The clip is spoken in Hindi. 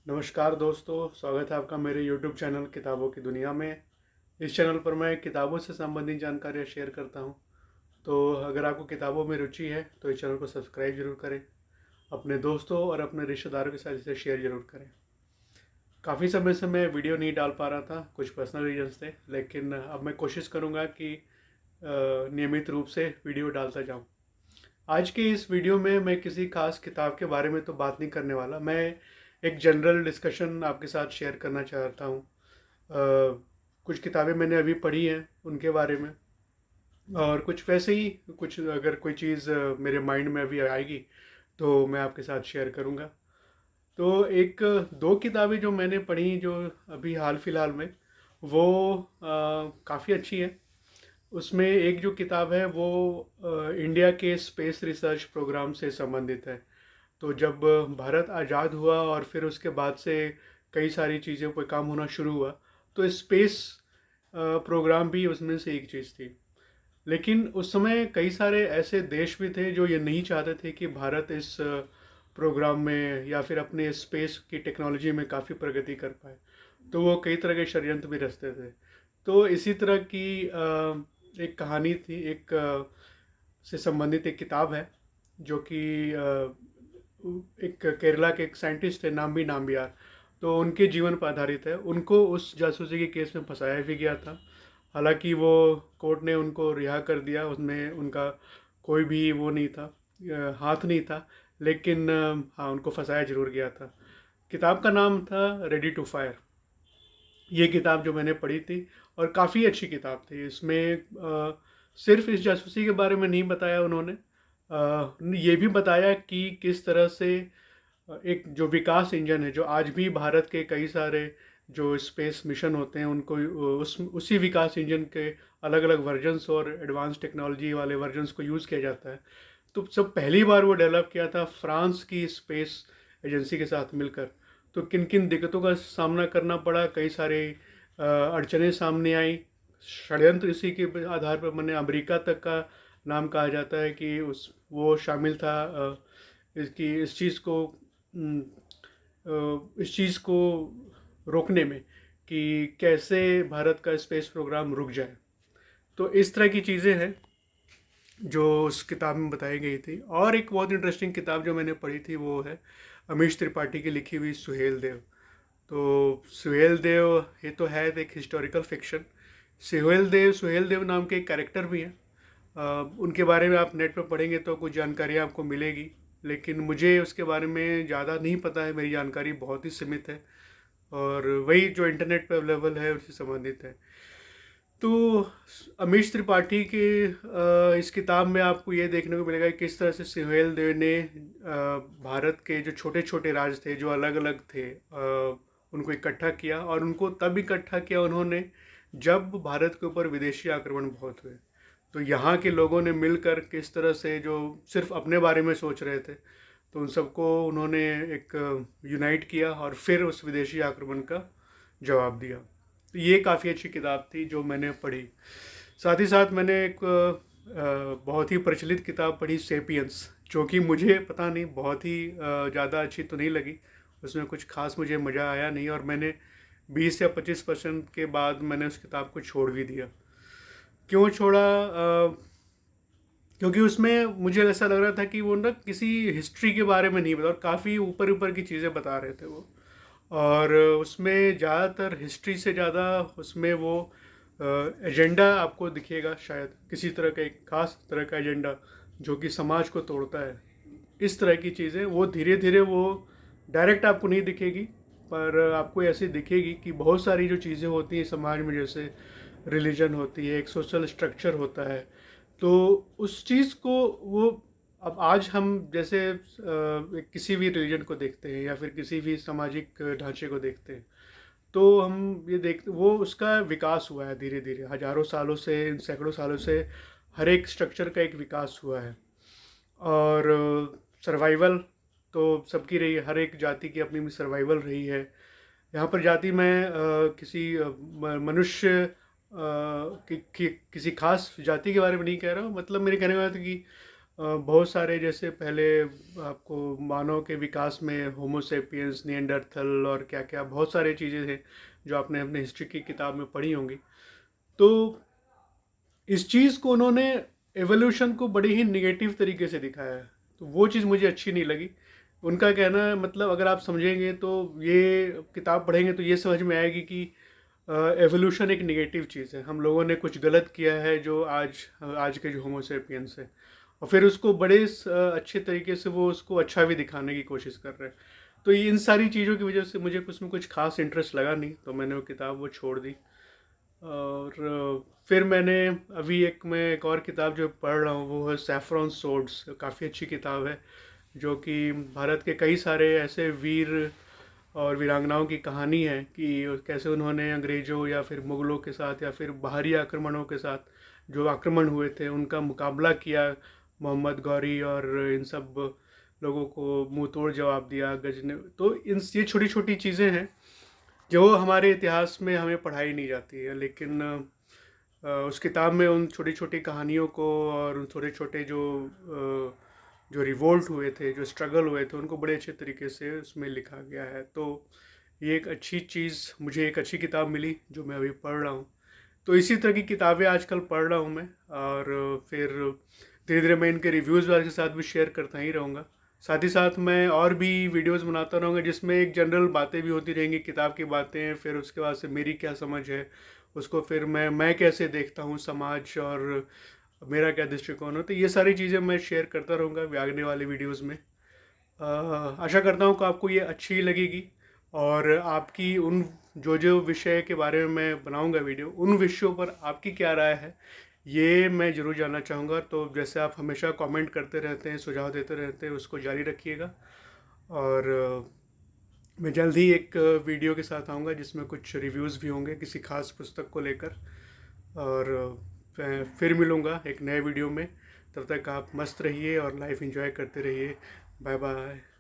नमस्कार दोस्तों, स्वागत है आपका मेरे YouTube चैनल किताबों की दुनिया में। इस चैनल पर मैं किताबों से संबंधित जानकारियाँ शेयर करता हूँ। तो अगर आपको किताबों में रुचि है तो इस चैनल को सब्सक्राइब जरूर करें। अपने दोस्तों और अपने रिश्तेदारों के साथ इसे शेयर जरूर करें। काफ़ी समय से मैं वीडियो नहीं डाल पा रहा था, कुछ पर्सनल रीजंस थे, लेकिन अब मैं कोशिश करूँगा कि नियमित रूप से वीडियो डालता जाऊँ। आज के इस वीडियो में मैं किसी खास किताब के बारे में तो बात नहीं करने वाला। मैं एक जनरल डिस्कशन आपके साथ शेयर करना चाहता हूँ। कुछ किताबें मैंने अभी पढ़ी हैं उनके बारे में, और कुछ वैसे ही कुछ अगर कोई चीज़ मेरे माइंड में अभी आएगी तो मैं आपके साथ शेयर करूँगा। तो एक दो किताबें जो मैंने पढ़ी जो अभी हाल फिलहाल में, वो काफ़ी अच्छी है। उसमें एक जो किताब है वो इंडिया के स्पेस रिसर्च प्रोग्राम से संबंधित है। तो जब भारत आज़ाद हुआ और फिर उसके बाद से कई सारी चीज़ों पर काम होना शुरू हुआ, तो स्पेस प्रोग्राम भी उसमें से एक चीज़ थी। लेकिन उस समय कई सारे ऐसे देश भी थे जो ये नहीं चाहते थे कि भारत इस प्रोग्राम में या फिर अपने स्पेस की टेक्नोलॉजी में काफ़ी प्रगति कर पाए। तो वो कई तरह के षड्यंत्र भी रचते थे। तो इसी तरह की एक कहानी थी, एक से संबंधित एक किताब है जो कि एक केरला के एक साइंटिस्ट थे, नाम्बी नाम्बियार। तो उनके जीवन पर आधारित है। उनको उस जासूसी के केस में फंसाया भी गया था। हालांकि वो कोर्ट ने उनको रिहा कर दिया, उसमें उनका कोई भी वो नहीं था, हाथ नहीं था। लेकिन हाँ, उनको फंसाया जरूर गया था। किताब का नाम था रेडी टू फायर। ये किताब जो मैंने पढ़ी थी, और काफ़ी अच्छी किताब थी। इसमें सिर्फ इस जासूसी के बारे में नहीं बताया उन्होंने, ये भी बताया कि किस तरह से एक जो विकास इंजन है, जो आज भी भारत के कई सारे जो स्पेस मिशन होते हैं उनको उसी विकास इंजन के अलग अलग वर्जन्स और एडवांस टेक्नोलॉजी वाले वर्जन्स को यूज़ किया जाता है। तो सब पहली बार वो डेवलप किया था फ्रांस की स्पेस एजेंसी के साथ मिलकर। तो किन किन दिक्कतों का सामना करना पड़ा, कई सारे अड़चने सामने आई। षड्यंत्र इसी के आधार पर मैंने अमेरिका तक का नाम कहा जाता है कि उस वो शामिल था इसकी इस चीज़ को रोकने में, कि कैसे भारत का स्पेस प्रोग्राम रुक जाए। तो इस तरह की चीज़ें हैं जो उस किताब में बताई गई थी। और एक बहुत इंटरेस्टिंग किताब जो मैंने पढ़ी थी वो है अमीश त्रिपाठी की लिखी हुई सुहेल देव। तो सुहेल देव ये तो है एक हिस्टोरिकल फिक्शन। सुहेल देव नाम के एक कैरेक्टर भी हैं। उनके बारे में आप नेट पर पढ़ेंगे तो कुछ जानकारी आपको मिलेगी, लेकिन मुझे उसके बारे में ज़्यादा नहीं पता है। मेरी जानकारी बहुत ही सीमित है, और वही जो इंटरनेट पर अवेलेबल है उससे संबंधित है। तो अमीश त्रिपाठी के इस किताब में आपको ये देखने को मिलेगा कि किस तरह से सुहेल देव ने भारत के जो छोटे छोटे राज्य थे, जो अलग अलग थे, उनको इकट्ठा किया। और उनको तब इकट्ठा किया उन्होंने जब भारत के ऊपर विदेशी आक्रमण बहुत हुए। तो यहाँ के लोगों ने मिलकर किस तरह से जो सिर्फ अपने बारे में सोच रहे थे, तो उन सबको उन्होंने एक यूनाइट किया और फिर उस विदेशी आक्रमण का जवाब दिया। तो ये काफ़ी अच्छी किताब थी जो मैंने पढ़ी। साथ ही साथ मैंने एक बहुत ही प्रचलित किताब पढ़ी, सेपियंस, जो कि मुझे पता नहीं बहुत ही ज़्यादा अच्छी तो नहीं लगी। उसमें कुछ खास मुझे मज़ा आया नहीं, और मैंने 20 या 25% के बाद मैंने उस किताब को छोड़ भी दिया। क्यों छोड़ा? क्योंकि उसमें मुझे ऐसा लग रहा था कि वो ना किसी हिस्ट्री के बारे में नहीं बता, और काफ़ी ऊपर ऊपर की चीज़ें बता रहे थे वो। और उसमें ज़्यादातर हिस्ट्री से ज़्यादा उसमें वो एजेंडा आपको दिखेगा, शायद किसी तरह का एक खास तरह का एजेंडा जो कि समाज को तोड़ता है। इस तरह की चीज़ें वो धीरे धीरे वो डायरेक्ट आपको नहीं दिखेगी, पर आपको ऐसे दिखेगी कि बहुत सारी जो चीज़ें होती हैं समाज में, जैसे रिलीजन होती है, एक सोशल स्ट्रक्चर होता है। तो उस चीज़ को वो, अब आज हम जैसे किसी भी रिलीजन को देखते हैं या फिर किसी भी सामाजिक ढांचे को देखते हैं, तो हम ये देखते वो उसका विकास हुआ है धीरे धीरे, हजारों सालों से, सैकड़ों सालों से हर एक स्ट्रक्चर का एक विकास हुआ है। और सर्वाइवल तो सबकी रही है, हर एक जाति की अपनी सर्वाइवल रही है। यहाँ पर जाति में किसी मनुष्य किसी खास जाति के बारे में नहीं कह रहा हूँ। मतलब मेरे कहने का मतलब कि बहुत सारे जैसे पहले आपको मानव के विकास में होमोसेपियंस, निएंडरथल और क्या क्या बहुत सारी चीज़ें थे जो आपने अपने हिस्ट्री की किताब में पढ़ी होंगी। तो इस चीज़ को उन्होंने एवोल्यूशन को बड़ी ही निगेटिव तरीके से दिखाया है, तो वो चीज़ मुझे अच्छी नहीं लगी। उनका कहना है मतलब अगर आप समझेंगे तो ये किताब पढ़ेंगे तो ये समझ में आएगी कि एवोल्यूशन एक निगेटिव चीज़ है, हम लोगों ने कुछ गलत किया है जो आज आज के जो होमोसेपियंस है, और फिर उसको बड़े अच्छे तरीके से वो उसको अच्छा भी दिखाने की कोशिश कर रहे हैं। तो इन सारी चीज़ों की वजह से मुझे कुछ में कुछ खास इंटरेस्ट लगा नहीं, तो मैंने वो किताब वो छोड़ दी। और फिर मैंने अभी मैं एक और किताब जो पढ़ रहा हूँ वो है सैफरॉन सोर्ड्स, काफ़ी अच्छी किताब है, जो कि भारत के कई सारे ऐसे वीर और वीरांगनाओं की कहानी है कि कैसे उन्होंने अंग्रेज़ों या फिर मुग़लों के साथ या फिर बाहरी आक्रमणों के साथ जो आक्रमण हुए थे उनका मुकाबला किया, मोहम्मद गौरी और इन सब लोगों को मुंह तोड़ जवाब दिया गजने। तो इन ये छोटी छोटी चीज़ें हैं जो हमारे इतिहास में हमें पढ़ाई नहीं जाती है, लेकिन उस किताब में उन छोटी छोटी कहानियों को और उन छोटे छोटे जो रिवोल्ट हुए थे, जो स्ट्रगल हुए थे, उनको बड़े अच्छे तरीके से उसमें लिखा गया है। तो ये एक अच्छी चीज़, मुझे एक अच्छी किताब मिली जो मैं अभी पढ़ रहा हूँ। तो इसी तरह की किताबें आजकल पढ़ रहा हूँ मैं, और फिर धीरे धीरे मैं इनके रिव्यूज़ वाले के साथ भी शेयर करता ही रहूँगा। साथ ही साथ मैं और भी वीडियोस बनाता रहूँगा जिसमें एक जनरल बातें भी होती रहेंगी, किताब की बातें, फिर उसके बाद से मेरी क्या समझ है उसको, फिर मैं कैसे देखता हूँ समाज, और मेरा क्या दृष्टिकोण है। तो ये सारी चीज़ें मैं शेयर करता रहूँगा आगने वाले वीडियोस में। आशा करता हूँ कि आपको ये अच्छी लगेगी, और आपकी उन जो जो विषय के बारे में मैं बनाऊँगा वीडियो, उन विषयों पर आपकी क्या राय है ये मैं ज़रूर जानना चाहूँगा। तो जैसे आप हमेशा कमेंट करते रहते हैं, सुझाव देते रहते हैं, उसको जारी रखिएगा। और मैं जल्द ही एक वीडियो के साथ आऊँगा जिसमें कुछ रिव्यूज़ भी होंगे किसी खास पुस्तक को लेकर। और फिर मिलूँगा एक नए वीडियो में। तब तक आप मस्त रहिए और लाइफ एंजॉय करते रहिए। Bye bye.